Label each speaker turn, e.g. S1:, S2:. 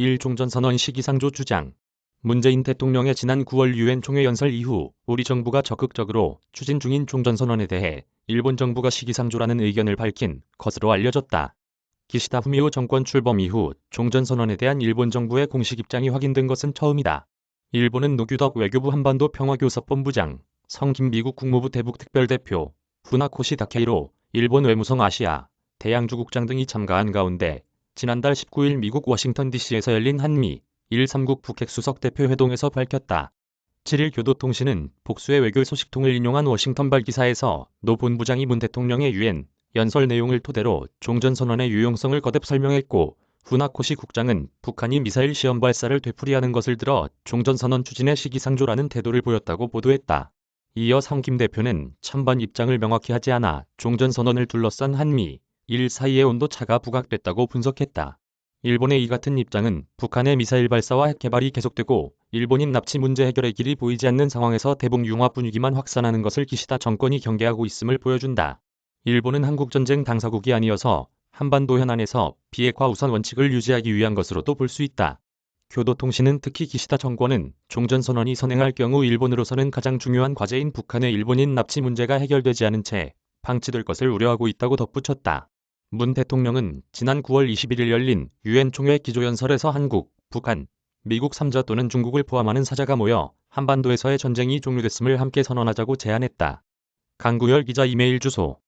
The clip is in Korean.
S1: 2일 종전선언 시기상조 주장. 문재인 대통령의 지난 9월 유엔 총회 연설 이후 우리 정부가 적극적으로 추진 중인 종전선언에 대해 일본 정부가 시기상조라는 의견을 밝힌 것으로 알려졌다. 기시다 후미오 정권 출범 이후 종전선언에 대한 일본 정부의 공식 입장이 확인된 것은 처음이다. 일본은 노규덕 외교부 한반도 평화교섭본부장, 성김 미국 국무부 대북특별대표, 후나코시 다케이로 일본 외무성 아시아, 대양주국장 등이 참가한 가운데 지난달 19일 미국 워싱턴 DC에서 열린 한미 1·3국 북핵수석 대표 회동에서 밝혔다. 7일 교도통신은 복수의 외교 소식통을 인용한 워싱턴발 기사에서 노 본부장이 문 대통령의 유엔 연설 내용을 토대로 종전선언의 유용성을 거듭 설명했고, 후나코시 국장은 북한이 미사일 시험 발사를 되풀이하는 것을 들어 종전선언 추진의 시기상조라는 태도를 보였다고 보도했다. 이어 성김 대표는 찬반 입장을 명확히 하지 않아 종전선언을 둘러싼 한미 일 사이의 온도차가 부각됐다고 분석했다. 일본의 이 같은 입장은 북한의 미사일 발사와 핵 개발이 계속되고 일본인 납치 문제 해결의 길이 보이지 않는 상황에서 대북 융화 분위기만 확산하는 것을 기시다 정권이 경계하고 있음을 보여준다. 일본은 한국전쟁 당사국이 아니어서 한반도 현안에서 비핵화 우선 원칙을 유지하기 위한 것으로도 볼 수 있다. 교도통신은 특히 기시다 정권은 종전선언이 선행할 경우 일본으로서는 가장 중요한 과제인 북한의 일본인 납치 문제가 해결되지 않은 채 방치될 것을 우려하고 있다고 덧붙였다. 문 대통령은 지난 9월 21일 열린 유엔 총회 기조연설에서 한국, 북한, 미국 3자 또는 중국을 포함하는 4자가 모여 한반도에서의 전쟁이 종료됐음을 함께 선언하자고 제안했다. 강구열 기자 이메일 주소